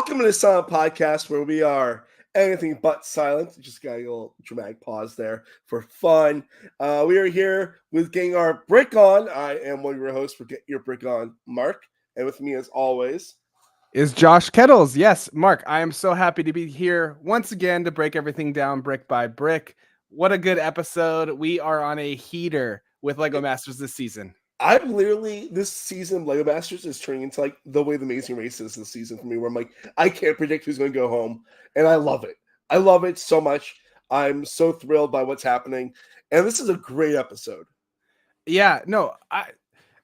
Welcome to the Silent Podcast, where we are anything but silent. Just got a little dramatic pause there for fun. We are here with getting our brick on. I am one of your hosts for Get Your Brick On, Mark, and with me, as always, is Josh Kettles. Yes, Mark, I am so happy to be here once again to break everything down brick by brick. What a good episode. We are on a heater with Lego Masters this season. I've literally this season of Lego Masters is turning into like the way the Amazing Race is this season for me, where I'm like, I can't predict who's going to go home, and I love it. I love it so much. I'm so thrilled by what's happening, and this is a great episode. Yeah, no,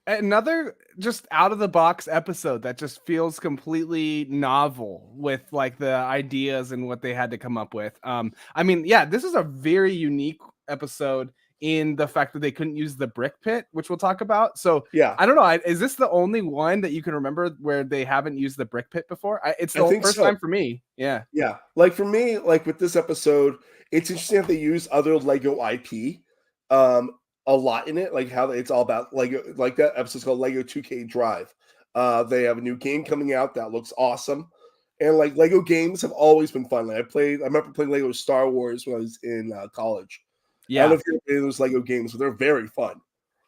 another just out of the box episode that just feels completely novel with like the ideas and what they had to come up with. This is a very unique episode in the fact that they couldn't use the brick pit, which we'll talk about. So Yeah, I don't know. Is this the only one that you can remember where they haven't used the brick pit before? It's the first time for me. Yeah. Yeah. Like for me, like with this episode, it's interesting that they use other Lego IP a lot in it, like how it's all about Lego, like that episode's called Lego 2K Drive. They have a new game coming out that looks awesome. And like Lego games have always been fun. Like I remember playing Lego Star Wars when I was in college. I don't know Yeah. if you ever played those Lego games, but they're very fun.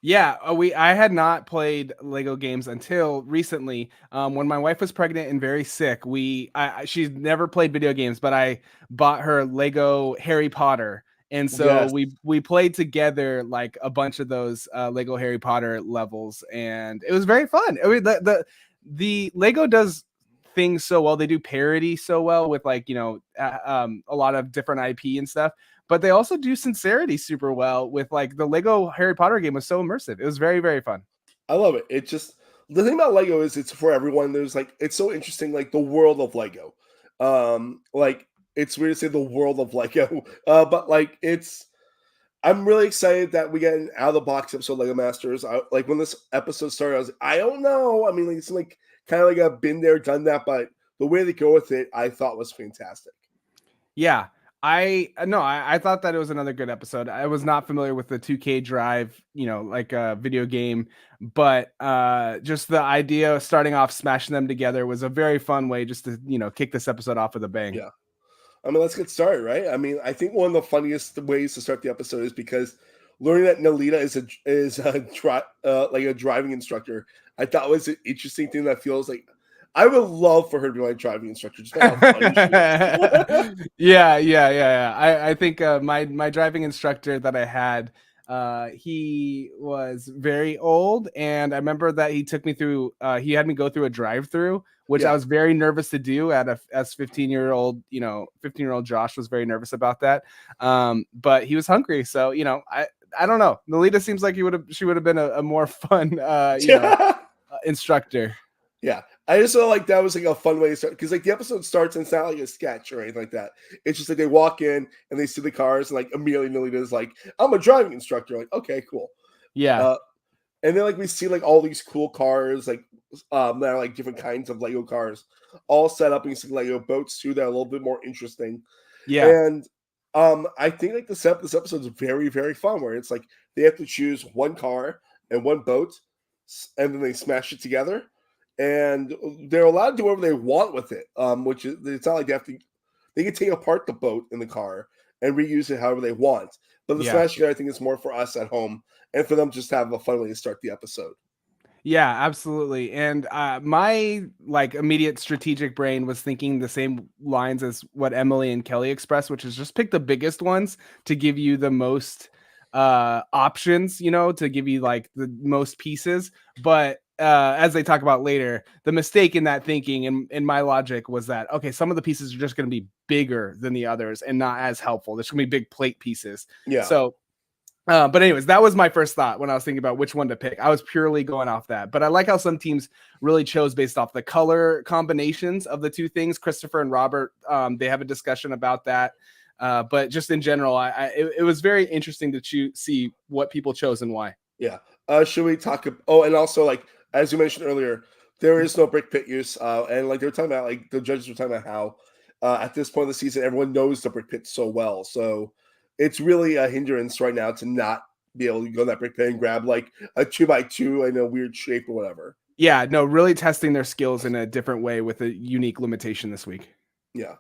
Yeah, I had not played Lego games until recently. When my wife was pregnant and very sick, she's never played video games, but I bought her Lego Harry Potter, and so Yes. we played together like a bunch of those Lego Harry Potter levels, and it was very fun. I mean, the Lego does things so well. They do parody so well with like a lot of different IP and stuff, but they also do sincerity super well with like the Lego Harry Potter game was so immersive. It was very, very fun. I love it. It just the thing about Lego is it's for everyone. There's like it's so interesting, like the world of Lego. Like it's weird to say the world of Lego, but like it's. I'm really excited that we get an out of the box episode of Lego Masters. Like when this episode started, I was like, I don't know. I mean, like, it's like kind of like I've been there, done that, but the way they go with it, I thought was fantastic. Yeah. I thought that it was another good episode. I was not familiar with the 2K Drive, like a video game, but just the idea of starting off smashing them together was a very fun way just to, kick this episode off with a bang. Yeah. I mean, let's get started, right? I mean, I think one of the funniest ways to start the episode is because learning that Nolita like a driving instructor. I thought was an interesting thing that feels like I would love for her to be my driving instructor. Just how funny she is. Yeah. I think my driving instructor that I had, he was very old, and I remember that he took me through. He had me go through a drive-through, which I was very nervous to do as 15-year-old. 15-year-old Josh was very nervous about that. But he was hungry, so I don't know. Nolita seems like she would have been a more fun instructor. Yeah, I just felt like that was like a fun way to start because like the episode starts and it's not like a sketch or anything like that. It's just like they walk in and they see the cars and like immediately Nolita's like, "I'm a driving instructor." Like, okay, cool. Yeah. And then like we see like all these cool cars, like that are like different kinds of Lego cars, all set up in some Lego boats too that are a little bit more interesting. Yeah. And I think like this episode is very, very fun where it's like they have to choose one car and one boat, and then they smash it together. And they're allowed to do whatever they want with it, which is it's not like they can take apart the boat in the car and reuse it however they want. But the smash together, I think, is more for us at home and for them just to have a fun way to start the episode. Yeah, absolutely. And my like immediate strategic brain was thinking the same lines as what Emily and Kelly expressed, which is just pick the biggest ones to give you the most options, to give you like the most pieces. But as they talk about later, the mistake in that thinking and in my logic was that, okay, some of the pieces are just going to be bigger than the others and not as helpful. There's going to be big plate pieces. Yeah. So but anyways, that was my first thought when I was thinking about which one to pick. I was purely going off that, but I like how some teams really chose based off the color combinations of the two things. Christopher and Robert, they have a discussion about that. But just in general, it was very interesting to see what people chose and why. Yeah. Should we talk? Oh, and also like as you mentioned earlier, there is no brick pit use, and like they were talking about, like the judges were talking about how at this point of the season, everyone knows the brick pit so well, so it's really a hindrance right now to not be able to go in that brick pit and grab like a 2x2 in a weird shape or whatever. Yeah, no, really testing their skills in a different way with a unique limitation this week. Yeah.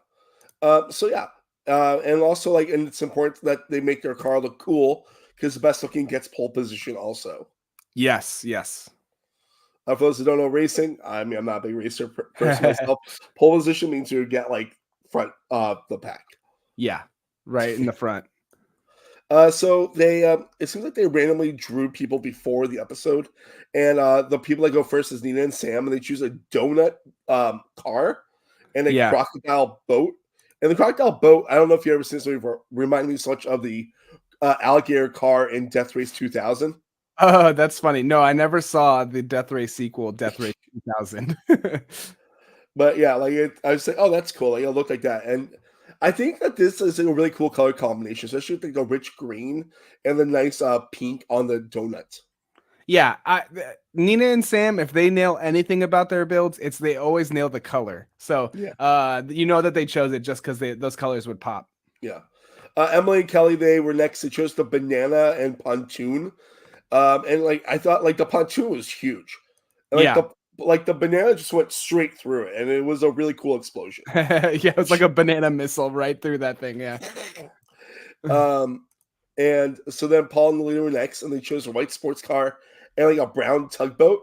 So yeah, and also like, and it's important that they make their car look cool because the best looking gets pole position also. Yes, yes. For those who don't know racing, I mean, I'm not a big racer person myself. Pole position means you get like front the pack. Yeah, right in the front. So they, it seems like they randomly drew people before the episode, and the people that go first is Nina and Sam, and they choose a donut car and a Yeah. crocodile boat. And the crocodile boat, I don't know if you ever seen this movie, remind me so much of the alligator car in Death Race 2000. Oh, that's funny. No, I never saw the Death Race sequel, Death Race 2000. But yeah, like I was like, oh, that's cool. Like it looked like that, and I think that this is a really cool color combination, especially with like the rich green and the nice pink on the donut. Yeah, Nina and Sam, if they nail anything about their builds, it's they always nail the color. So, Yeah, you know that they chose it just because those colors would pop. yeah. Emily and Kelly, they were next. They chose the banana and pontoon, and like I thought, like the pontoon was huge, and Yeah. like the banana just went straight through it, and it was a really cool explosion. Yeah, it was like a banana missile right through that thing. Yeah. um, and so then Paul and Lena were next, and they chose a white sports car and like a brown tugboat.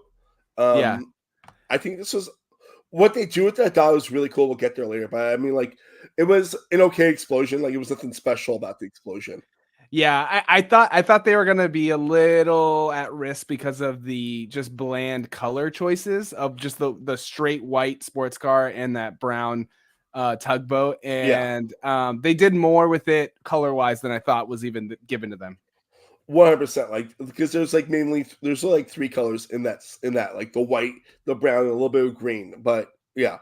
Yeah. Um, I think this was what they do with that. I thought it was really cool. We'll get there later, but I mean, like, it was an okay explosion. Like, it was nothing special about the explosion. Yeah, I thought they were gonna be a little at risk because of the just bland color choices of just the straight white sports car and that brown tugboat, Yeah, and they did more with it color wise than I thought was even given to them. 100%. Like, because there's like mainly there's like three colors in that like the white, the brown, and a little bit of green. But yeah,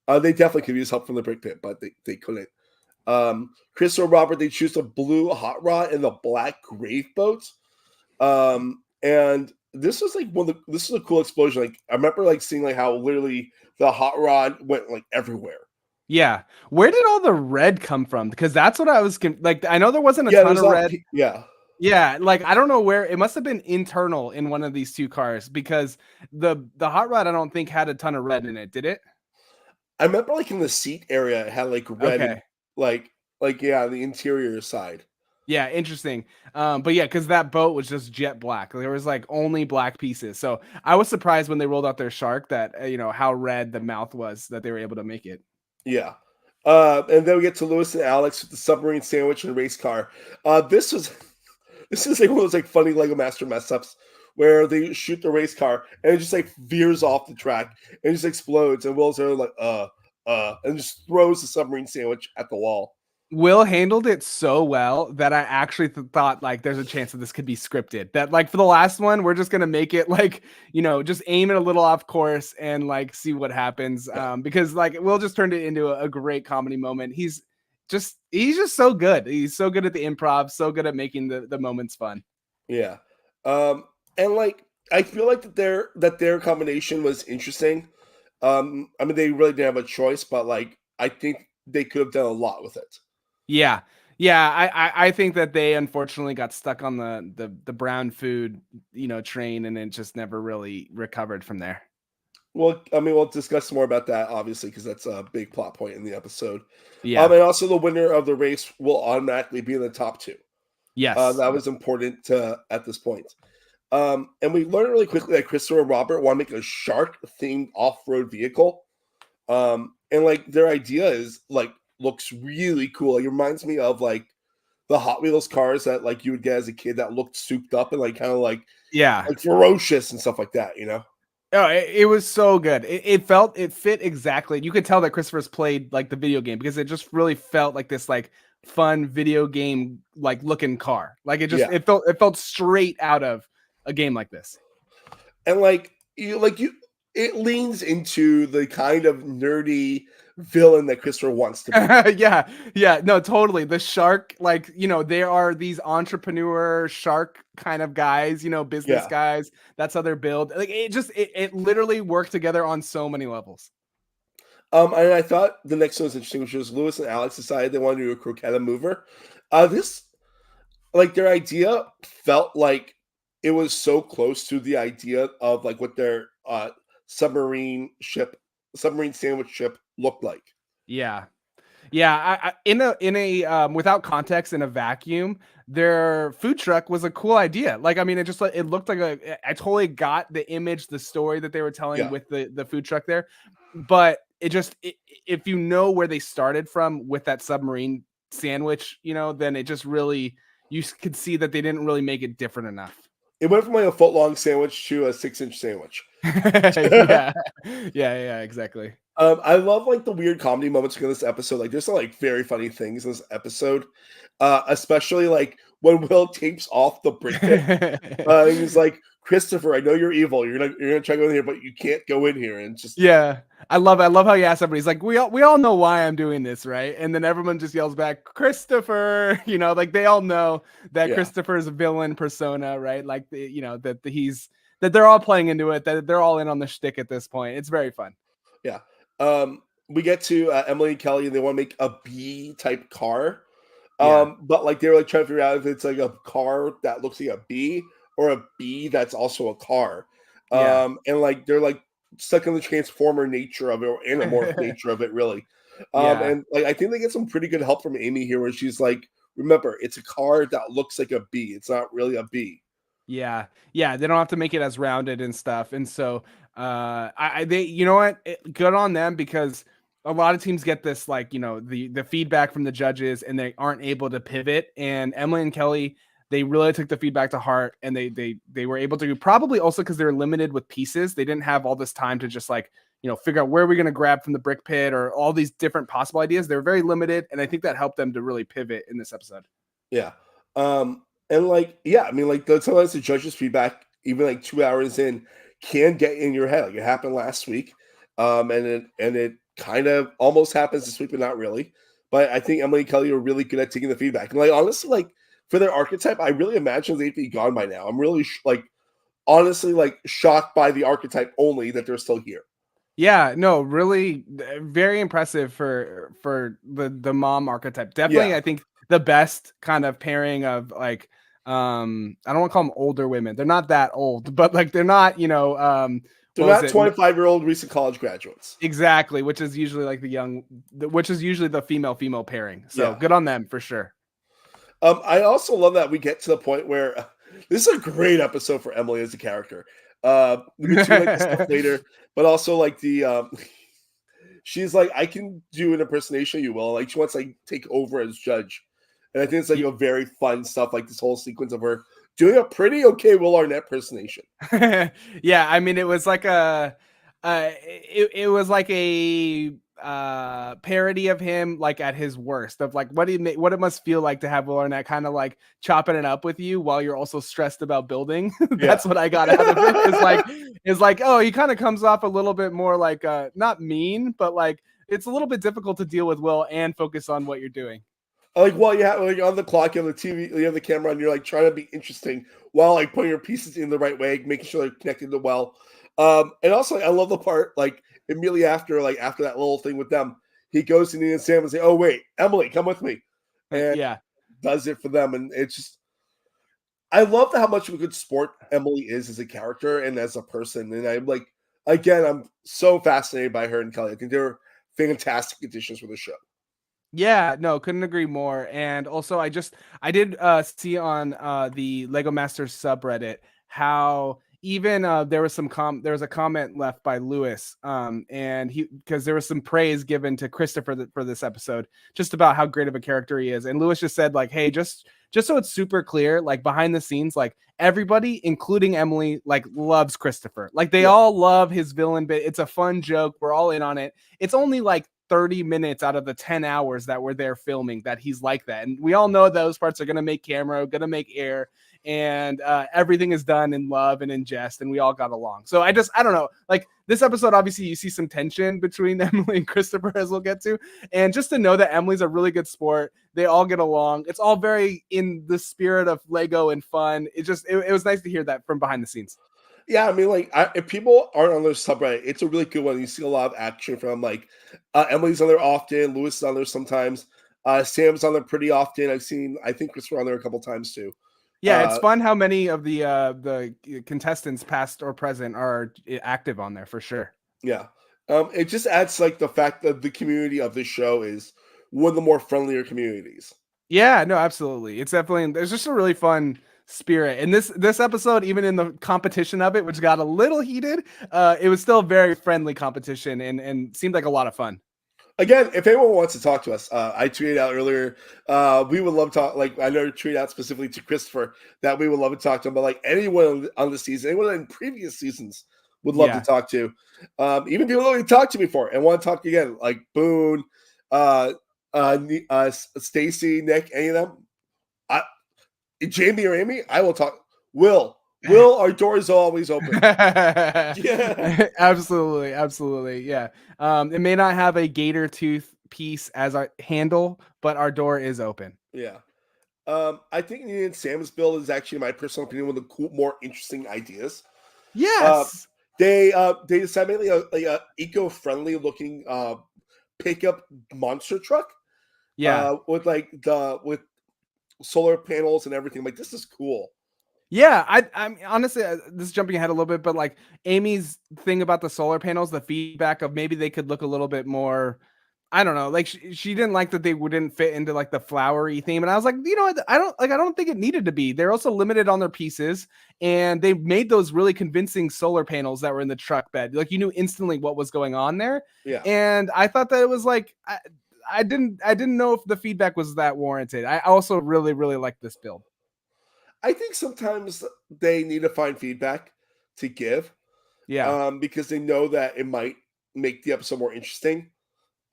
they definitely could use help from the brick pit, but they couldn't. Chris or Robert, they choose the blue hot rod and the black grave boat. And this was like this was a cool explosion. Like I remember like seeing like how literally the hot rod went like everywhere. Yeah, where did all the red come from? Because that's what I was like. I know there wasn't a Yeah, ton there's of a lot. red. Yeah, Yeah, like I don't know where it must have been internal in one of these two cars because the hot rod I don't think had a ton of red in it. Did it? I remember like in the seat area, it had like red and Okay. like yeah, the interior side. Yeah, interesting. But yeah, because that boat was just jet black. There was like only black pieces. So I was surprised when they rolled out their shark that how red the mouth was that they were able to make it. Yeah. And then we get to Lewis and Alex with the submarine sandwich and race car. This was this is like one of those like funny Lego Master mess ups where they shoot the race car and it just like veers off the track and just explodes and Will's there like and just throws the submarine sandwich at the wall. Will handled it so well that I actually thought like there's a chance that this could be scripted. That like for the last one, we're just gonna make it like just aim it a little off course and like see what happens. Yeah. Because like Will just turned it into a great comedy moment. He's just so good. He's so good at the improv, so good at making the moments fun. Yeah. And like I feel like that their combination was interesting. I mean they really didn't have a choice, but like I think they could have done a lot with it. Yeah. Yeah, I think that they unfortunately got stuck on the brown food, train and it just never really recovered from there. Well, I mean, we'll discuss more about that, obviously, because that's a big plot point in the episode. Yeah. And also, the winner of the race will automatically be in the top two. Yes. That was important at this point. And we learned really quickly that Christopher and Robert want to make a shark-themed off-road vehicle. And like their idea is like looks really cool. Like, it reminds me of like the Hot Wheels cars that like you would get as a kid that looked souped up and like kind of Yeah. like ferocious and stuff like that. You know? Oh, it was so good. It fit exactly. You could tell that Christopher's played like the video game because it just really felt like this like fun video game like looking car. Like Yeah. it felt straight out of a game like this. And it leans into the kind of nerdy villain that Christopher wants to be. Yeah, yeah, no, totally. The shark, like, there are these entrepreneur shark kind of guys, business Yeah. guys. That's how they're built. Like it literally worked together on so many levels. And I thought the next one was interesting, which was Lewis and Alex decided they wanted to do a croqueta mover. This like their idea felt like it was so close to the idea of like what their submarine sandwich ship looked like. Yeah. Yeah, in a without context in a vacuum, their food truck was a cool idea. Like, I mean, it just like it looked like I totally got the image, the story that they were telling Yeah, with the food truck there, but if you know where they started from with that submarine sandwich, then it just really could see that they didn't really make it different enough. it went from like a foot long sandwich to a 6-inch sandwich. Yeah, yeah, exactly. I love like the weird comedy moments in this episode. Like, there's some like very funny things in this episode, especially like when Will tapes off the brick pit. And he's like, "Christopher, I know you're evil. You're gonna try to go in here, but you can't go in here." And just Yeah. I love how he asks somebody. He's like, we all know why I'm doing this, right? And then everyone just yells back, Christopher. Like they all know that yeah, Christopher's a villain persona, right? Like that they're all playing into it, that they're all in on the shtick at this point. It's very fun. yeah. We get to Emily and Kelly, and they want to make a B type car. Yeah. But like they were like trying to figure out if it's like a car that looks like a bee or a bee that's also a car. Yeah. And like they're like stuck in the transformer nature of it or anamorph nature of it, really. Yeah. And like I think they get some pretty good help from Amy here, where she's like, "Remember, it's a car that looks like a bee. It's not really a bee." Yeah. Yeah, they don't have to make it as rounded and stuff. And so they you know what? Good on them, because a lot of teams get this, like, the feedback from the judges and they aren't able to pivot. And Emily and Kelly, they really took the feedback to heart, and they were able to, probably also because they're limited with pieces. They didn't have all this time to just like, figure out where we're going to grab from the brick pit or all these different possible ideas. They're very limited, and I think that helped them to really pivot in this episode. Yeah. And like, yeah, I mean, like sometimes the judges' feedback, even like 2 hours in, can get in your head. Like it happened last week. And it kind of almost happens this week, but not really. But I think Emily and Kelly are really good at taking the feedback. And like honestly, like for their archetype, I really imagine they'd be gone by now. I'm really like honestly like shocked by the archetype only that they're still here. Yeah, no, really, very impressive for the mom archetype. Definitely, Yeah. I think the best kind of pairing of like, I don't want to call them older women. They're not that old, but like they're not, They're what was not it? 25-year-old recent college graduates. Exactly, which is usually like which is usually the female pairing. So Yeah. good on them for sure. I also love that we get to the point where this is a great episode for Emily as a character. Between like the stuff later, but also like the she's like, I can do an impersonation, you will. Like she wants to like take over as judge. And I think it's like a very fun stuff, like this whole sequence of her doing a pretty okay Will Arnett impersonation. Yeah, I mean, it was like it was like a parody of him, like at his worst, of like what it must feel like to have Will Arnett kind of like chopping it up with you while you're also stressed about building. Yeah. That's what I got out of it. Is like, oh, he kind of comes off a little bit more like not mean, but like it's a little bit difficult to deal with Will and focus on what you're doing. Like while you have like on the clock, you have the TV, you have the camera, and you're like trying to be interesting while like putting your pieces in the right way, making sure they're connected to well. And also like, I love the part like immediately after that little thing with them, he goes to Nina and Sam and say, "Oh wait, Emily, come with me," and Yeah. does it for them. And it's just I love how much of a good sport Emily is as a character and as a person. And I'm like, again, I'm so fascinated by her and Kelly. I think they're fantastic additions for the show. Yeah, no, couldn't agree more. And also I did see on the Lego Masters subreddit how even there was there was a comment left by Lewis, and he, because there was some praise given to Christopher for this episode, just about how great of a character he is. And Lewis just said like, hey, just so it's super clear, like behind the scenes, like everybody, including Emily, like loves Christopher. Like they Yeah. all love his villain bit. It's a fun joke. We're all in on it. It's only like 30 minutes out of the 10 hours that we're there filming that he's like that. And we all know those parts are going to make camera, going to make air, and everything is done in love and in jest, and we all got along. So I don't know, like this episode, obviously you see some tension between Emily and Christopher, as we'll get to. And just to know that Emily's a really good sport, they all get along. It's all very in the spirit of Lego and fun. It was nice to hear that from behind the scenes. Yeah, I mean, like, if people aren't on their subreddit, it's a really good one. You see a lot of action from like Emily's on there often, Lewis is on there sometimes, Sam's on there pretty often. I think Christopher on there a couple times too. Yeah, it's fun how many of the contestants, past or present, are active on there for sure. Yeah. It just adds like the fact that the community of this show is one of the more friendlier communities. Yeah, no, absolutely. It's definitely there's just a really fun spirit. And this episode, even in the competition of it, which got a little heated, it was still a very friendly competition and seemed like a lot of fun. Again, if anyone wants to talk to us, I tweeted out earlier. We would love to talk. Like I know, tweeted out specifically to Christopher that we would love to talk to him. But like anyone on the season, anyone in previous seasons would love to Yeah. talk to. Even people that we talked to before and want to talk again, like Boone, uh, Stacy, Nick, any of them. I, Jamie or Amy, I will talk. Will, our door is always open. Yeah, Absolutely, absolutely. Yeah. It may not have a gator tooth piece as our handle, but our door is open. yeah. I think Ian Sam's build is actually, in my personal opinion, one of the cool, more interesting ideas. Uh, Yes. they decided like a eco-friendly looking pickup monster truck Yeah. with like with solar panels and everything. Like this is cool. Yeah, I'm honestly, this is jumping ahead a little bit, but like Amy's thing about the solar panels, the feedback of maybe they could look a little bit more, I don't know, like she didn't like that they wouldn't fit into like the flowery theme, and I was like, you know what, I don't think it needed to be. They're also limited on their pieces, and they made those really convincing solar panels that were in the truck bed, like you knew instantly what was going on there, Yeah. and I thought that it was like. I didn't know if the feedback was that warranted. I also really like this build. I think sometimes they need to find feedback to give Yeah, because they know that it might make the episode more interesting.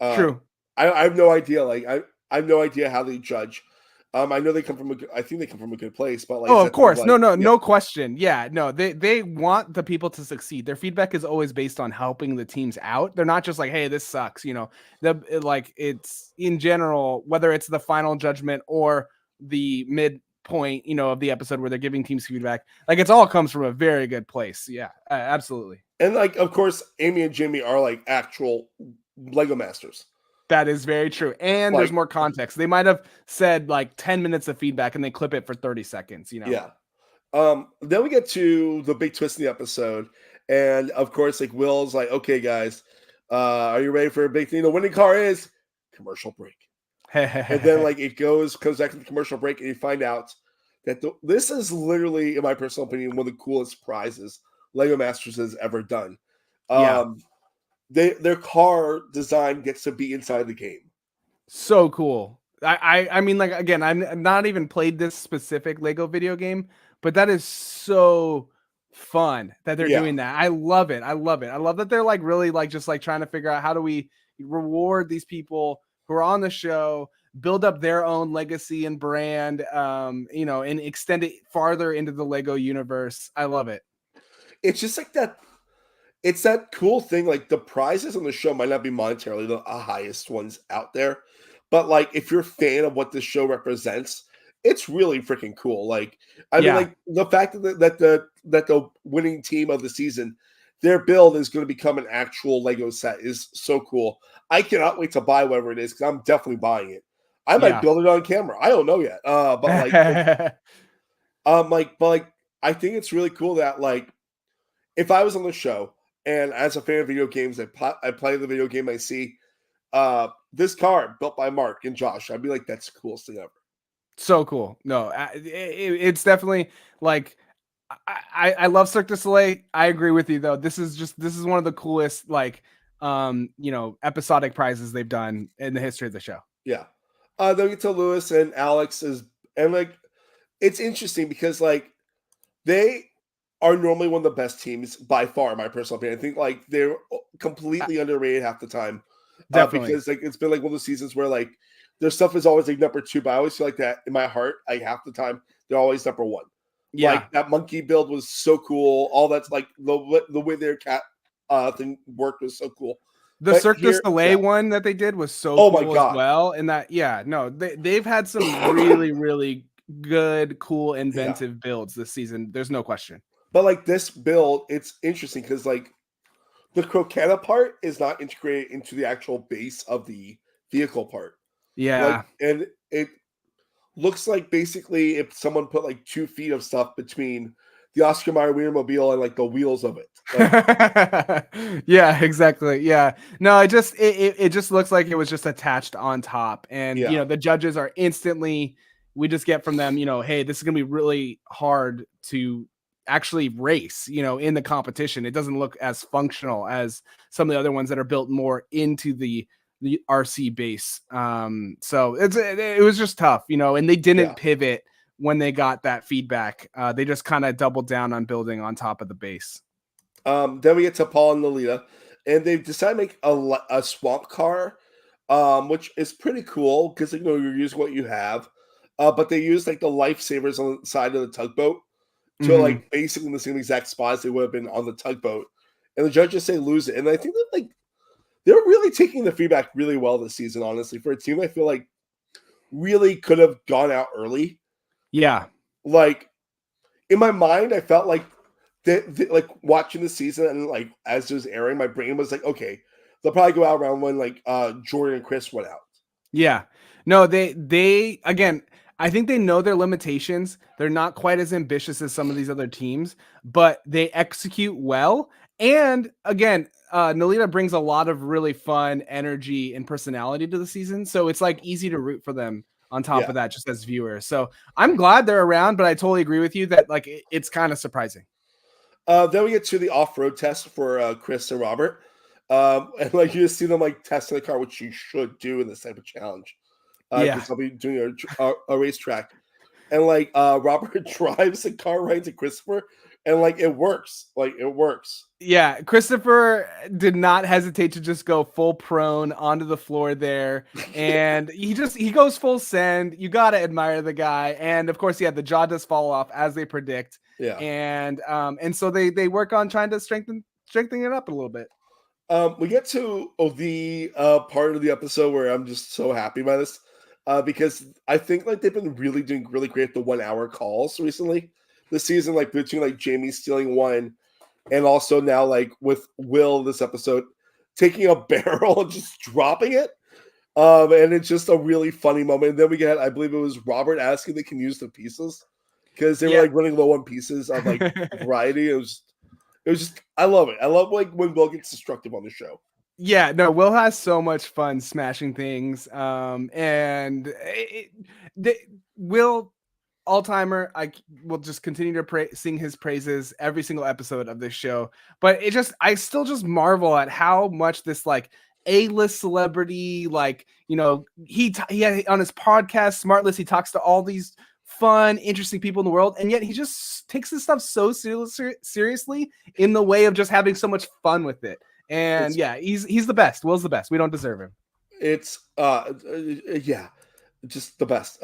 Um, true. I have no idea. Like I have no idea how they judge. I know they come from I think they come from a good place, but like Oh, it's of that thing of course. like, yeah, No question. Yeah, no, they want the people to succeed. Their feedback is always based on helping the teams out. They're not just like, "Hey, this sucks," you know. Like it's in general, whether it's the final judgment or the midpoint, you know, of the episode where they're giving teams feedback. Like it's all comes from a very good place. Yeah, absolutely. and like of course, Amy and Jimmy are like actual Lego masters. That is very true. And there's Like, more context. They might have said like 10 minutes of feedback and they clip it for 30 seconds, you know. yeah. Then we get to the big twist in the episode, and of course, like Will's like, okay, guys, are you ready for a big thing? The winning car is commercial break. And then like it comes back to the commercial break, and you find out that this is literally, in my personal opinion, one of the coolest prizes Lego Masters has ever done. Yeah. Um, their car design gets to be inside the game. So cool. I mean, like again, I'm not even played this specific Lego video game, but that is so fun that they're Yeah, doing that. I love it. I love it. I love that they're like really like just like trying to figure out how do we reward these people who are on the show, build up their own legacy and brand, you know, and extend it farther into the Lego universe. I love it. it's just like that. It's that cool thing. Like the prizes on the show might not be monetarily the highest ones out there, but like if you're a fan of what this show represents, it's really freaking cool. Like I mean, Yeah. like the fact that the winning team of the season, their build is going to become an actual Lego set is so cool. I cannot wait to buy whatever it is because I'm definitely buying it. I might Yeah. build it on camera. I don't know yet. But like I think it's really cool that like if I was on the show and as a fan of video games, I play the video game, I see this car built by Mark and Josh, I'd be like, that's the coolest thing ever. So cool. No, it's definitely like I love Cirque du Soleil. I agree with you though. This is one of the coolest like you know episodic prizes they've done in the history of the show. Yeah. Then we get to Lewis and Alex and like it's interesting because like they are normally one of the best teams by far, in my personal opinion. I think like they're completely underrated half the time. Definitely. Because like it's been like one of those seasons where like their stuff is always like number two, but I always feel like that in my heart, like half the time they're always number one. Yeah. Like that monkey build was so cool. All that's like the way their cat thing worked was so cool. The But Cirque du here, Soleil yeah. one that they did was so Oh my cool as god. well. And that, yeah, no, they've had some really good, cool, Yeah. inventive builds this season. There's no question. But like this build, it's interesting because like the croqueta part is not integrated into the actual base of the vehicle part. Like Yeah. and it looks like basically if someone put like 2 feet of stuff between the Oscar Mayer Wienermobile and like the wheels of it. Like, Yeah, exactly. Yeah. No, it just looks like it was just attached on top. And yeah, the judges are instantly, we just get from them, hey, this is gonna be really hard to actually race, in the competition. It doesn't look as functional as some of the other ones that are built more into the RC base. So it was just tough, and they yeah. didn't pivot when they got that feedback. They just kind of doubled down on building on top of the base. Then we get to Paul and Lolita, and they've decided to make a swamp car, which is pretty cool because you're using what you have. But they use like the lifesavers on the side of the tugboat to Hmm. like basically in the same exact spot as they would have been on the tugboat. And the judges say lose it. And I think that like they're really taking the feedback really well this season, honestly, for a team I feel like really could have gone out early. Yeah. Like in my mind, I felt like like watching the season and like as it was airing, my brain was like, okay, they'll probably go out around when like Jordan and Chris went out. Yeah. No, they again, I think they know their limitations. They're not quite as ambitious as some of these other teams, but they execute well. And again, Nolita brings a lot of really fun energy and personality to the season. So it's like easy to root for them on top Yeah. of that, just as viewers. So I'm glad they're around, but I totally agree with you that like it's kind of surprising. Then we get to the off-road test for Chris and Robert. And like you just see them like testing the car, which you should do in this type of challenge. Yeah. Because they'll be doing a racetrack. And like Robert drives the car right into Christopher, and like it works. Like it works. Yeah, Christopher did not hesitate to just go full prone onto the floor there, and he goes full send. You gotta admire the guy, and of course, yeah, the jaw does fall off as they predict, Yeah. and so they work on trying to strengthen it up a little bit. We get to the part of the episode where I'm just so happy by this because I think like they've been really doing really great at the 1 hour calls recently this season, like between like Jamie stealing one and also now like with Will this episode taking a barrel and just dropping it. And it's just a really funny moment. And then we get, I believe it was Robert asking they can use the pieces because they were Yeah. like running low on pieces of like variety. It was just I love it. I love like when Will gets destructive on the show. Yeah, no, Will has so much fun smashing things. And Will all timer. Will just continue to sing his praises every single episode of this show. But I still just marvel at how much this like A-list celebrity, like he had on his podcast Smartlist, he talks to all these fun, interesting people in the world, and yet he just takes this stuff so seriously in the way of just having so much fun with it. And It's yeah, he's the best. Will's the best. We don't deserve him. it's yeah, just the best.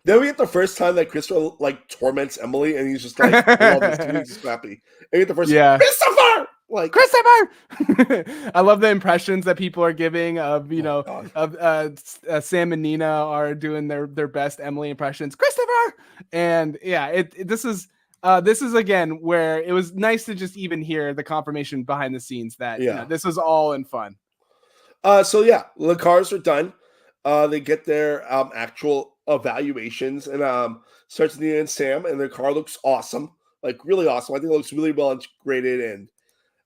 Then we get the first time that Christopher like torments Emily, and he's just like, I love this. He's just happy. And we get the first Yeah. Christopher, like Christopher. I love the impressions that people are giving of God. Sam and Nina are doing their best Emily impressions. Christopher, and yeah, this is again where it was nice to just even hear the confirmation behind the scenes that Yeah. this was all in fun. So yeah, the cars are done. They get their actual evaluations, and starts Nina and Sam, and their car looks awesome, like really awesome. I think it looks really well integrated, and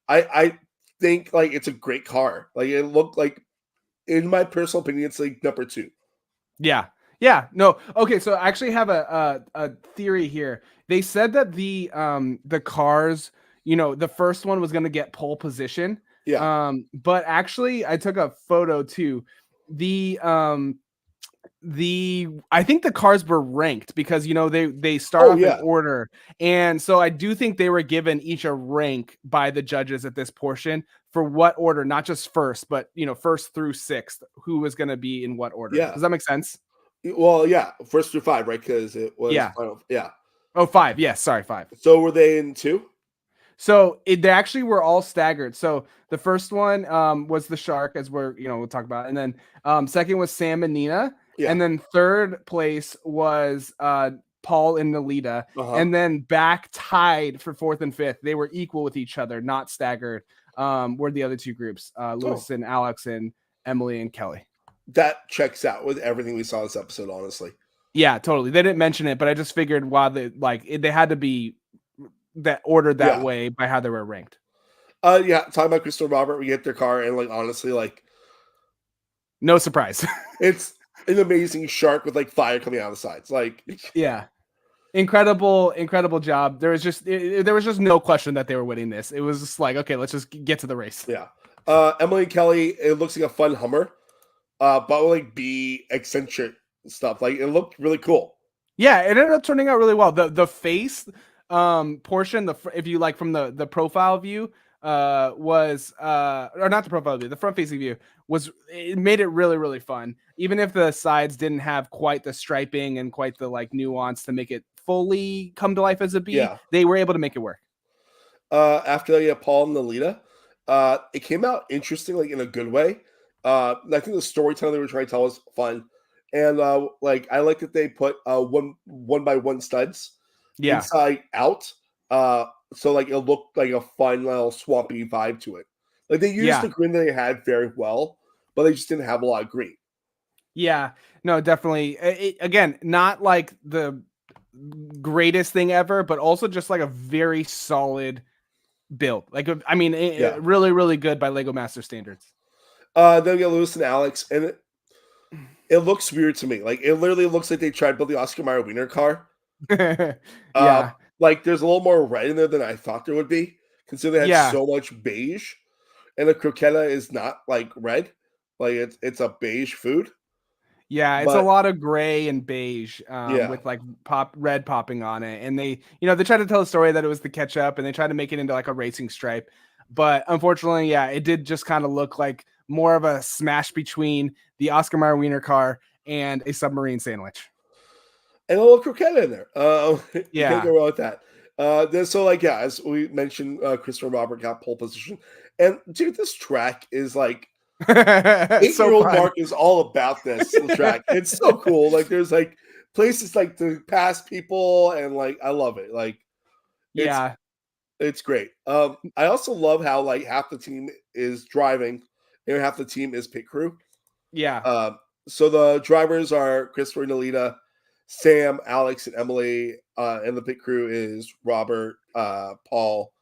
I think like it's a great car. Like it looked like, in my personal opinion, it's like number two. Yeah. Yeah. No. Okay. So I actually have a theory here. They said that the cars, the first one was going to get pole position. Yeah. But actually I took a photo too. The I think the cars were ranked because they start Oh off in yeah. order, and so I do think they were given each a rank by the judges at this portion for what order, not just first, but first through sixth, who was going to be in what order. Yeah. Does that make sense? Well, yeah. First through five, right? Because it was Yeah. final. Yeah. Oh, five. Yes. Sorry, five. So were they in two? So they actually were all staggered. So the first one was the shark, as we'll talk about, and then second was Sam and Nina, Yeah. and then third place was Paul and Nolita, Uh-huh. and then back tied for fourth and fifth. They were equal with each other, not staggered. Were the other two groups, Lewis and Alex and Emily and Kelly. That checks out with everything we saw this episode, honestly. Yeah, totally. They didn't mention it, but I just figured while they had to be that ordered that Yeah. way by how they were ranked. Yeah, talking about Crystal and Robert, we get their car, and like honestly, like No surprise. it's an amazing shark with like fire coming out of the sides. Like, Yeah. Incredible job. There was just no question that they were winning this. It was just like, okay, let's just get to the race. yeah. Emily and Kelly, it looks like a fun Hummer, but with like B eccentric stuff. Like it looked really cool. Yeah, it ended up turning out really well. The face portion, if you like from the profile view, was or not the profile view, the front facing view it made it really fun. Even if the sides didn't have quite the striping and quite the like nuance to make it fully come to life as a B, Yeah. they were able to make it work. After yeah, Paul and Lolita, it came out interesting, like in a good way. I think the storytelling they were trying to tell was fun, and like I like that they put one by one studs Yeah. inside out, so like it looked like a fun little swampy vibe to it. Like they used Yeah. the green that they had very well, but they just didn't have a lot of green. Yeah. No, definitely. Again, not like the greatest thing ever, but also just like a very solid build. Like, I mean, Yeah. really good by Lego Master standards. Then we get Lewis and Alex, and it looks weird to me. Like it literally looks like they tried to build the Oscar Mayer Wiener car. Yeah. Like there's a little more red in there than I thought there would be, considering they had Yeah. so much beige, and the croqueta is not like red, like it's a beige food. Yeah, it's a But lot of gray and beige, yeah, with like red popping on it. And they tried to tell a story that it was the ketchup and they tried to make it into like a racing stripe. But unfortunately, yeah, it did just kind of look like more of a smash between the Oscar Mayer Wiener car and a submarine sandwich. and a little croqueta in there. You can't Yeah. go wrong with that. Then so like yeah, as we mentioned, Christopher Robert got pole position, and dude, this track is like So 8-year-old fun. Mark is all about this track. It's so cool. Like there's like places like to pass people, and like I love it. Like it's Yeah. it's great. I also love how like half the team is driving, and half the team is pit crew. Yeah. Um, so the drivers are Christopher and Alita, Sam, Alex, and Emily, and the pit crew is Robert, Paul,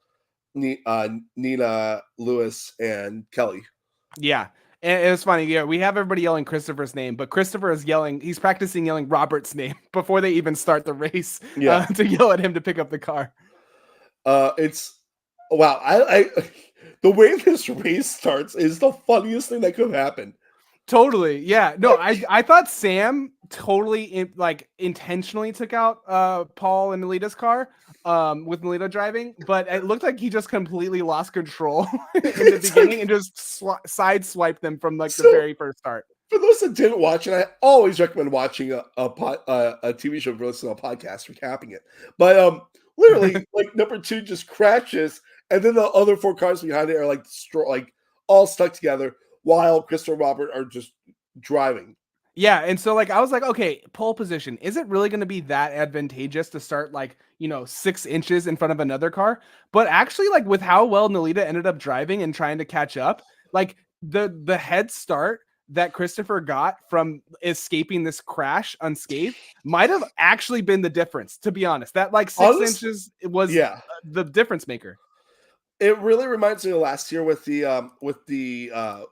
Nina, Lewis, and Kelly. Yeah. And it was funny. Yeah, we have everybody yelling Christopher's name, but Christopher is he's practicing yelling Robert's name before they even start the race, Yeah, to yell at him to pick up the car. it's wow. I the way this race starts is the funniest thing that could have happened. Totally. Yeah. No, I thought Sam totally intentionally took out Paul and Nalita's car with Nalita driving, but it looked like he just completely lost control in the It's beginning like and just sideswiped them from like the so. very first start. For those that didn't watch it, I always recommend watching a TV show versus a podcast recapping it. But literally, like number two just crashes, and then the other four cars behind it are like like all stuck together, while Crystal and Robert are just driving. Yeah, and so like I was like, okay, pole position. Is it really going to be that advantageous to start like 6 inches in front of another car? But actually, like with how well Nalita ended up driving and trying to catch up, like the head start that Christopher got from escaping this crash unscathed might have actually been the difference. To be honest, that like 6 inches was Yeah, the difference maker. it really reminds me of last year with the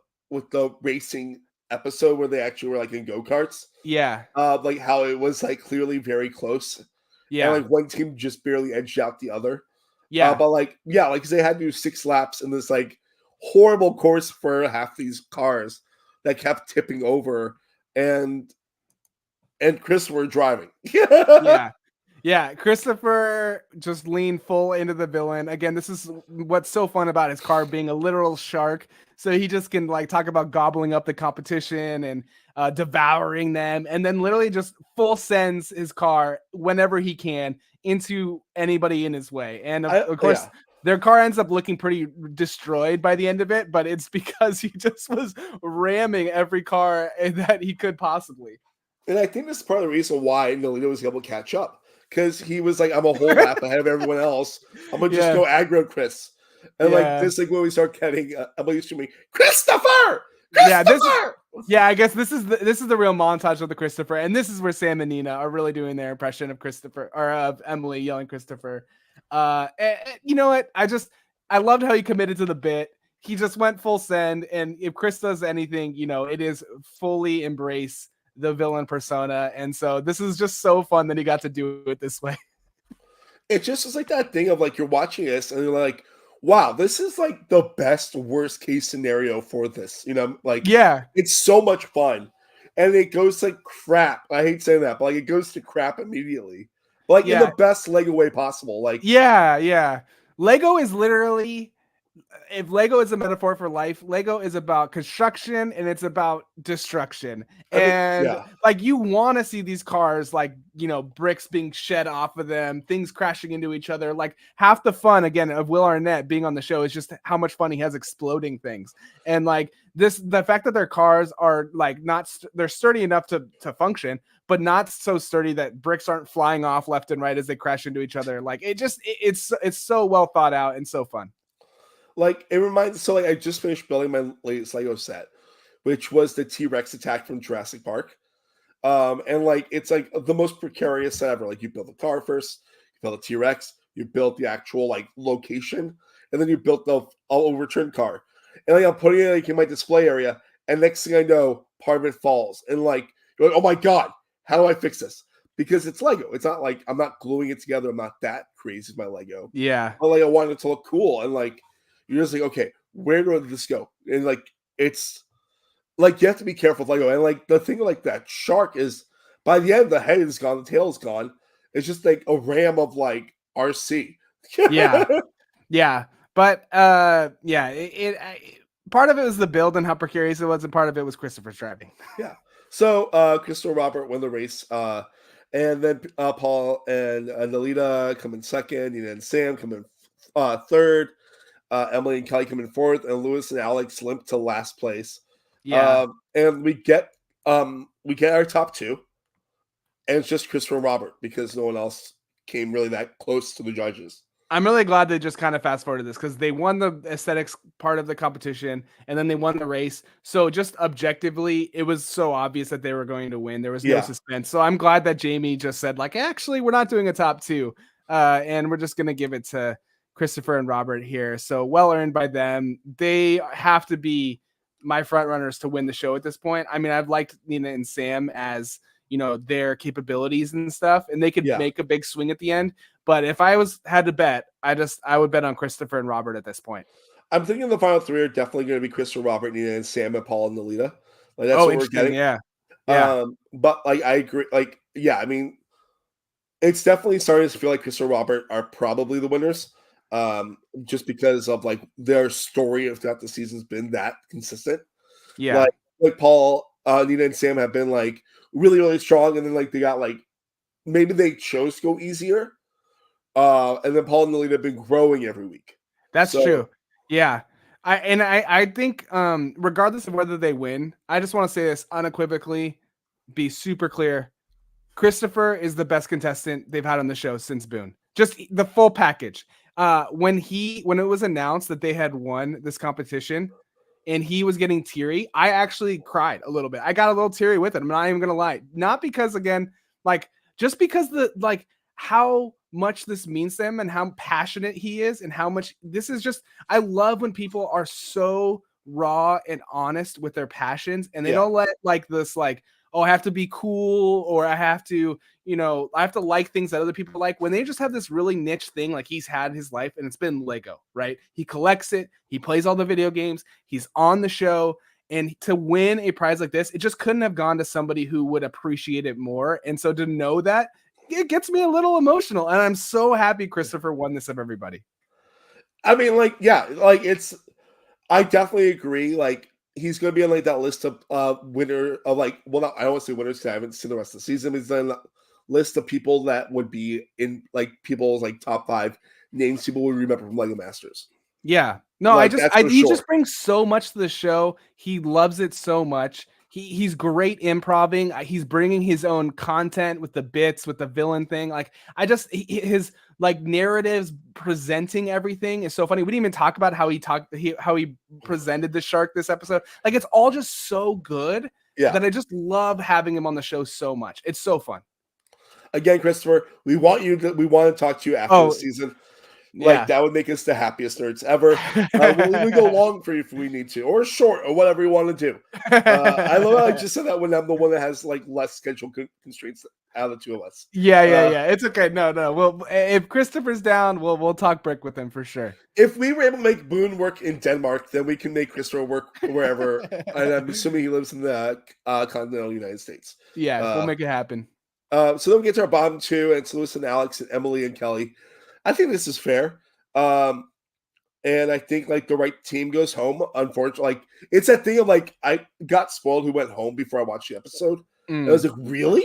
racing episode where they actually were like in go-karts. Yeah, Like how it was like clearly very close, and yeah, like one team just barely edged out the other. yeah. But like, yeah, like 'cause they had to do 6 laps in this like horrible course for half these cars that kept tipping over, and Chris were driving. Yeah. Yeah, Christopher just leaned full into the villain. Again, this is what's so fun about his car being a literal shark. So he just can like talk about gobbling up the competition and devouring them, and then literally just full sends his car whenever he can into anybody in his way. And of course, Yeah, their car ends up looking pretty destroyed by the end of it, but it's because he just was ramming every car that he could possibly. and I think this is part of the reason why Nolito was able to catch up, because he was like, I'm a whole lap ahead of everyone else. I'm gonna just Yeah. go aggro Chris. And like Yeah. this, like when we start getting Emily screaming, Christopher! Yeah, this Christopher! Yeah, I guess this is the real montage of the Christopher, and this is where Sam and Nina are really doing their impression of Christopher or of Emily yelling Christopher. You know what? I loved how he committed to the bit. He just went full send, and if Chris does anything, it is fully embrace the villain persona, and so this is just so fun that he got to do it this way. It just is like that thing of like you're watching this and you're like, wow, this is like the best worst case scenario for this. Like Yeah, it's so much fun. And it goes like crap. I hate saying that, but like it goes to crap immediately. But like in the yeah, best Lego way possible. Like yeah. Lego is literally if Lego is a metaphor for life, Lego is about construction and it's about destruction. I mean, And yeah. like you want to see these cars like, bricks being shed off of them, things crashing into each other. Like half the fun again of Will Arnett being on the show is just how much fun he has exploding things. And like the fact that their cars are like they're sturdy enough to function, but not so sturdy that bricks aren't flying off left and right as they crash into each other. Like it's so well thought out and so fun. Like it reminds so like I just finished building my latest Lego set, which was the T-Rex attack from Jurassic Park. And like it's like the most precarious set ever. Like you build the car first, you build the T-Rex, you built the actual like location, and then you built the overturned car. And like I'm putting it like in my display area, and next thing I know, part of it falls. And like you're like, oh my god, how do I fix this? Because it's Lego. It's not like I'm not gluing it together. I'm not that crazy with my Lego. Yeah. But like I wanted it to look cool. And like you're just like, okay, where did this go? And like it's like you have to be careful with Lego. And like the thing like that shark is by the end, the head is gone, the tail is gone. It's just like a ram of like RC. Yeah. Yeah. But yeah, part of it was the build and how precarious it was, and part of it was Christopher's driving. Yeah. So Crystal Robert won the race. And then Paul and Nalita come in second, and then Sam come in third. Emily and Kelly come in fourth, and Lewis and Alex limp to last place. Yeah. And we get our top two, and it's just Christopher and Robert because no one else came really that close to the judges. I'm really glad they just kind of fast forwarded this because they won the aesthetics part of the competition and then they won the race. So just objectively, it was so obvious that they were going to win. There was no suspense. So I'm glad that Jamie just said like, actually, we're not doing a top two. And we're just going to give it to Christopher and Robert here. So well earned by them. They have to be my front runners to win the show at this point. I mean, I've liked Nina and Sam as, their capabilities and stuff, and they could make a big swing at the end. But if I had to bet, I would bet on Christopher and Robert at this point. I'm thinking the final three are definitely going to be Christopher, Robert, Nina, and Sam, and Paul and Nalita. Like that's what we're getting. Yeah. But like I agree. Like I mean, it's definitely starting to feel like Christopher and Robert are probably the winners. Just because of like their story of throughout the season's been that consistent. Yeah. Like Paul, Nina, and Sam have been like really, really strong, and then like they got like maybe they chose to go easier. And then Paul and Nalita have been growing every week. That's true. Yeah. I think regardless of whether they win, I just want to say this unequivocally, be super clear. Christopher is the best contestant they've had on the show since Boone. Just the full package. When it was announced that they had won this competition and he was getting teary, I actually cried a little bit. I got a little teary with it. I'm not even gonna lie. Not because again, like just because how much this means to him and how passionate he is and how much this is just, I love when people are so raw and honest with their passions and they don't let like this, like, oh, I have to be cool or I have to like things that other people like. When they just have this really niche thing, like he's had his life and it's been Lego, right? He collects it. He plays all the video games. He's on the show. And to win a prize like this, it just couldn't have gone to somebody who would appreciate it more. And so to know that, it gets me a little emotional. And I'm so happy Christopher won this of everybody. I mean, like, I definitely agree. Like, he's going to be on like that list of winner of like, well, not, I don't want to say winners because I haven't seen the rest of the season. He's on the list of people that would be in like people's like top 5 names people would remember from Lego Masters. Yeah, no, like, he just brings so much to the show. He loves it so much. he's great improving. He's bringing his own content with the bits, with the villain thing. Like his like narratives presenting everything is so funny. We didn't even talk about how he presented the shark this episode. Like it's all just so good Yeah. that I just love having him on the show so much. It's so fun. Again, Christopher, we want to talk to you after the Oh, season. Like, yeah. that would make us the happiest nerds ever. We'll even go long for you if we need to, or short, or whatever you want to do. I love how I just said that when I'm the one that has like less schedule constraints out of the two of us. Yeah. It's okay. No. Well, if Christopher's down, we'll talk brick with him for sure. If we were able to make Boone work in Denmark, then we can make Christopher work wherever. And I'm assuming he lives in the continental United States. Yeah, we'll make it happen. So then we get to our bottom two, and it's Lewis and Alex and Emily and Kelly. I think this is fair. And I think like the right team goes home. Unfortunately, like it's that thing of like I got spoiled who went home before I watched the episode. And I was like, really?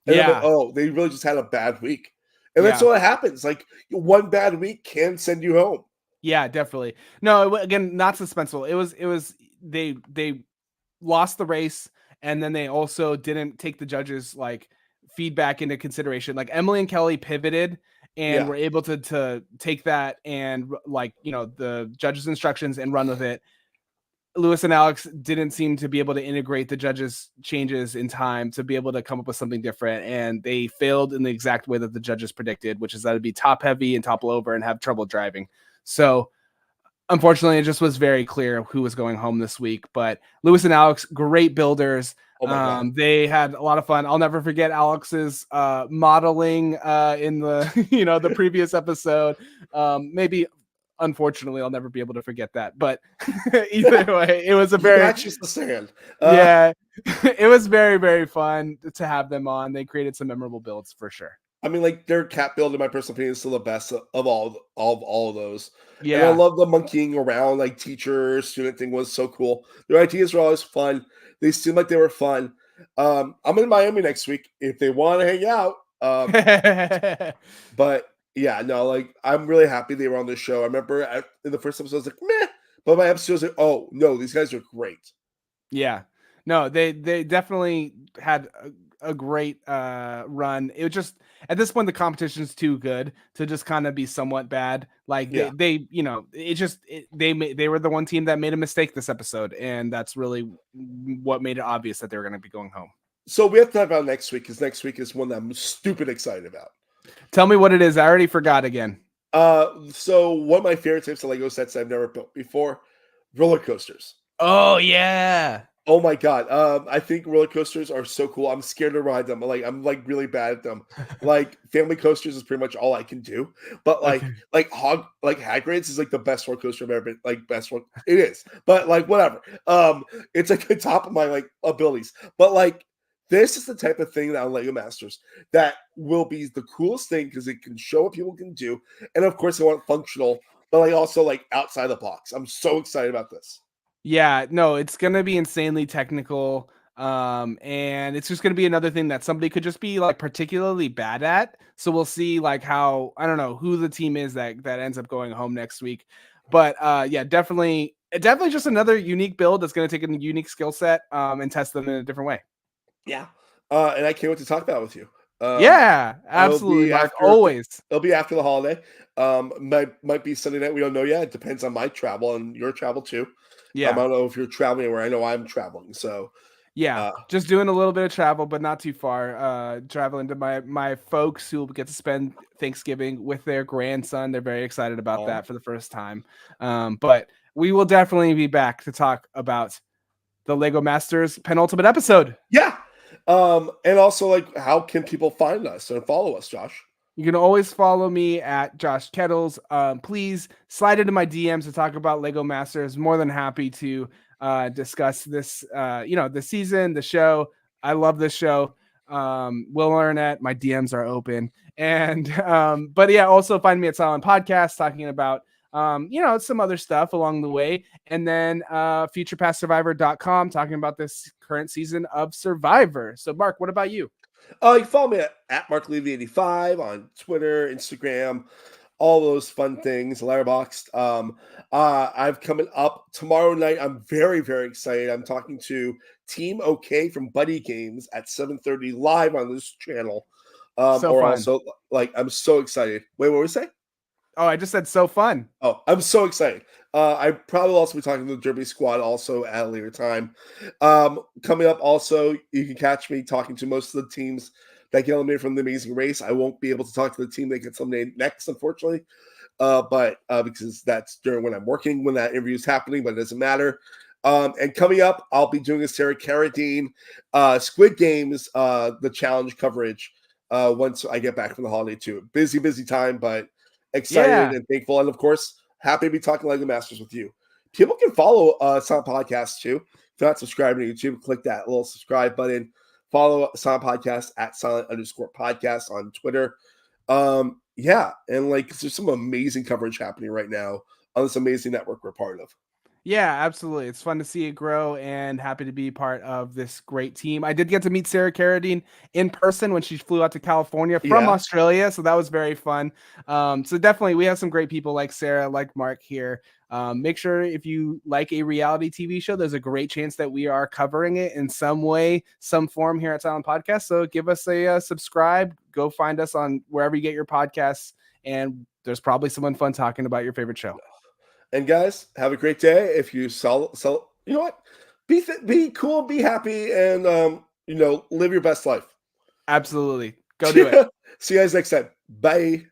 And I'm like, oh, they really just had a bad week. And that's what happens. Like one bad week can send you home. Yeah, definitely. No, again, not suspenseful. It was they lost the race, and then they also didn't take the judges like feedback into consideration. Like Emily and Kelly pivoted and were able to take that and like, the judges' instructions and run with it. Lewis and Alex didn't seem to be able to integrate the judges' changes in time to be able to come up with something different. And they failed in the exact way that the judges predicted, which is that it'd be top heavy and topple over and have trouble driving. So unfortunately, it just was very clear who was going home this week. But Lewis and Alex, great builders. They had a lot of fun. I'll never forget Alex's modeling in the the previous episode. Maybe unfortunately I'll never be able to forget that. But either way, it was a very matches the sand. It was very, very fun to have them on. They created some memorable builds for sure. I mean, like their cat build, in my personal opinion, is still the best of all of those. Yeah, and I love the monkeying around, like teacher student thing was so cool. Their ideas were always fun. They seemed like they were fun. I'm in Miami next week if they want to hang out. But yeah, no, like I'm really happy they were on the show. I remember in the first episode, I was like, meh, but my episode was like, oh no, these guys are great. Yeah, no, they definitely had a great run. It was just at this point the competition's too good to just kind of be somewhat bad. Like they were the one team that made a mistake this episode, and that's really what made it obvious that they were going to be going home. So we have to talk about next week, because next week is one that I'm stupid excited about. Tell me what it is. I already forgot again. So one of my favorite types of Lego sets I've never built before, roller coasters. Oh yeah. Oh my god. I think roller coasters are so cool. I'm scared to ride them. I'm really bad at them. Like family coasters is pretty much all I can do. But Hagrid's is like the best roller coaster I've ever been. Like best one. It is. But like whatever. It's like the top of my like abilities. But like this is the type of thing that on Lego Masters that will be the coolest thing because it can show what people can do. And of course, I want it functional, but like also like outside the box. I'm so excited about this. Yeah, no, it's going to be insanely technical. And it's just going to be another thing that somebody could just be like particularly bad at. So we'll see like how, I don't know who the team is that ends up going home next week. But yeah, definitely just another unique build that's going to take a unique skill set and test them in a different way. Yeah. And I can't wait to talk about it with you. Yeah, absolutely. Mark, always. It'll be after the holiday. Might be Sunday night. We don't know yet. It depends on my travel and your travel too. Yeah. I don't know if you're traveling where I know I'm traveling. So yeah, just doing a little bit of travel, but not too far. Traveling to my folks who will get to spend Thanksgiving with their grandson. They're very excited about that for the first time. But we will definitely be back to talk about the Lego Masters penultimate episode. Yeah. And also like how can people find us and follow us, Josh? You can always follow me at Josh Kettles. Please slide into my DMs to talk about Lego Masters. More than happy to discuss this, the season, the show. I love this show. Will Arnett, my DMs are open. And, but yeah, also find me at Silent Podcast talking about, some other stuff along the way. And then futurepastsurvivor.com talking about this current season of Survivor. So Mark, what about you? You can follow me at MarkLevy85 on Twitter, Instagram, all those fun things, Letterboxd. I've coming up tomorrow night. I'm very, very excited. I'm talking to Team OK from Buddy Games at 7:30 live on this channel. So Or fun. also, like, I'm so excited. Wait, what were we saying? Oh, I just said so fun. Oh, I'm so excited. I probably also be talking to the Derby squad also at a later time. Coming up also, you can catch me talking to most of the teams that get eliminated from the Amazing Race. I won't be able to talk to the team that gets eliminated next, unfortunately, but because that's during when I'm working, when that interview is happening, but it doesn't matter. And coming up, I'll be doing a Sarah Carradine Squid Games, the challenge coverage once I get back from the holiday too. Busy time, but excited Yeah. and thankful, and of course, happy to be talking Lego Masters with you. People can follow Silent Podcast too. If you're not subscribing to YouTube, click that little subscribe button. Follow Silent Podcast at silent_podcast on Twitter. Yeah, and like there's some amazing coverage happening right now on this amazing network we're part of. Yeah, absolutely. It's fun to see it grow and happy to be part of this great team. I did get to meet Sarah Carradine in person when she flew out to California from Yeah, Australia, so that was very fun. So definitely, we have some great people like Sarah, like Mark here. Make sure if you like a reality TV show, there's a great chance that we are covering it in some way, some form here at Silent Podcast. So give us a subscribe. Go find us on wherever you get your podcasts, and there's probably someone fun talking about your favorite show. and guys, have a great day. If you sell, you know what? Be cool, be happy, and live your best life. Absolutely. Go do it. See you guys next time. Bye.